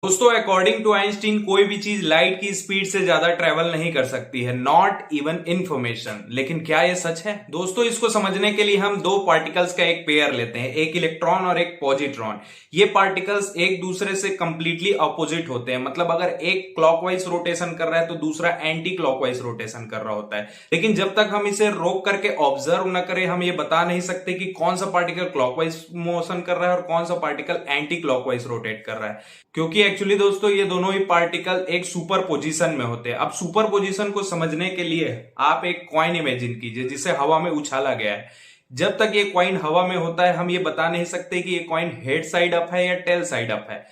दोस्तों according to Einstein कोई भी चीज लाइट की स्पीड से ज्यादा ट्रेवल नहीं कर सकती है, नॉट इवन इंफॉर्मेशन। लेकिन क्या ये सच है? दोस्तों इसको समझने के लिए हम दो पार्टिकल्स का एक पेयर लेते हैं, एक इलेक्ट्रॉन और एक पॉजिट्रॉन। ये पार्टिकल्स एक दूसरे से कंप्लीटली अपोजिट होते हैं, मतलब अगर एक क्लॉकवाइज रोटेशन कर रहा है तो दूसरा एंटी क्लॉकवाइज रोटेशन कर रहा होता है। लेकिन जब तक हम इसे रोक करके ऑब्जर्व न करें हम ये बता नहीं सकते कि कौन सा पार्टिकल क्लॉकवाइज मोशन कर रहा है और कौन सा पार्टिकल एंटी क्लॉकवाइज रोटेट कर रहा है, क्योंकि एक्चुअली दोस्तों ये दोनों ही पार्टिकल एक सुपर पोजीशन में होते हैं। अब सुपर पोजीशन को समझने के लिए आप एक कॉइन इमेजिन कीजिए जिसे हवा में उछाला गया है। जब तक ये कॉइन हवा में होता है हम ये बता नहीं सकते कि ये कॉइन हेड साइड अप है या टेल साइड अप है।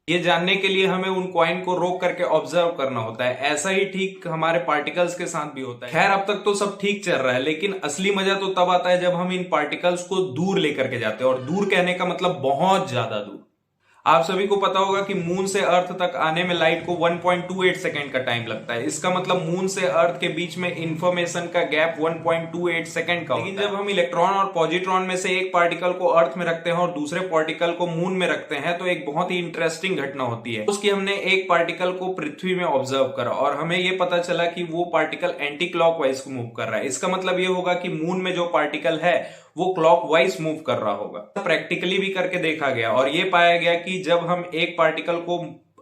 ये जानने के लिए हमें उन कॉइन को रोक करके ऑब्जर्व करना होता है। ऐसा ही ठीक हमारे पार्टिकल्स के साथ भी होता है। खैर अब तक तो सब ठीक चल रहा है, लेकिन असली मजा तो तब आता है जब हम इन पार्टिकल्स को दूर लेकर के जाते हैं, और दूर कहने का मतलब बहुत ज्यादा दूर। आप सभी को पता होगा कि मून से अर्थ तक आने में लाइट को 1.28 सेकंड का टाइम लगता है। इसका मतलब मून से अर्थ के बीच में इंफॉर्मेशन का गैप 1.28 सेकंड का होता है। लेकिन जब हम इलेक्ट्रॉन और पॉजिट्रॉन में से एक पार्टिकल को अर्थ में रखते हैं और दूसरे पार्टिकल को मून में रखते हैं तो एक बहुत ही इंटरेस्टिंग घटना होती है। उसकी हमने एक पार्टिकल को पृथ्वी में ऑब्जर्व करा और हमें यह पता चला कि वो पार्टिकल एंटी क्लॉकवाइज को मूव कर रहा है। इसका मतलब ये होगा कि मून में जो पार्टिकल है वो क्लॉकवाइज मूव कर रहा होगा। प्रैक्टिकली भी करके देखा गया और ये पाया गया कि जब हम एक पार्टिकल को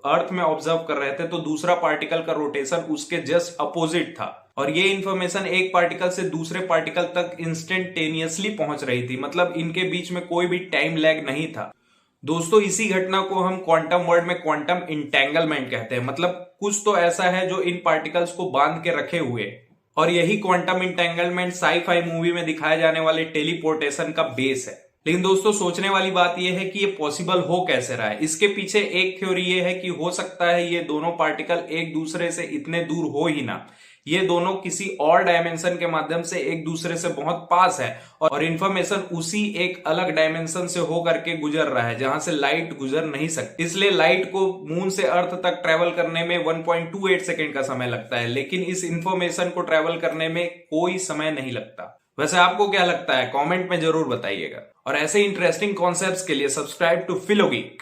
अर्थ में ऑब्जर्व कर रहे थे तो दूसरा पार्टिकल का रोटेशन उसके जस्ट अपोजिट था, और ये इंफॉर्मेशन एक पार्टिकल से दूसरे पार्टिकल तक इंस्टेंटेनियसली पहुंच रही थी। मतलब इनके बीच में कोई भी टाइम लैग नहीं था। दोस्तों इसी घटना को हम क्वांटम वर्ड में क्वांटम इंटेंगलमेंट कहते हैं। मतलब कुछ तो ऐसा है जो इन पार्टिकल्स को बांध के रखे हुए है, और यही क्वांटम इंटेंगलमेंट साई-फाई मूवी में दिखाए जाने वाले टेलीपोर्टेशन का बेस है। लेकिन दोस्तों सोचने वाली बात यह है कि ये पॉसिबल हो कैसे रहा है। इसके पीछे एक थ्योरी ये है कि हो सकता है ये दोनों पार्टिकल एक दूसरे से इतने दूर हो ही ना, ये दोनों किसी और डायमेंशन के माध्यम से एक दूसरे से बहुत पास है और इंफॉर्मेशन उसी एक अलग डायमेंशन से होकर के गुजर रहा है जहां से लाइट गुजर नहीं सकती। इसलिए लाइट को मून से अर्थ तक ट्रेवल करने में 1.28 सेकंड का समय लगता है, लेकिन इस इंफॉर्मेशन को ट्रेवल करने में कोई समय नहीं लगता। वैसे आपको क्या लगता है? कमेंट में जरूर बताइएगा। और ऐसे इंटरेस्टिंग कॉन्सेप्ट्स के लिए सब्सक्राइब टू फिलोगीक।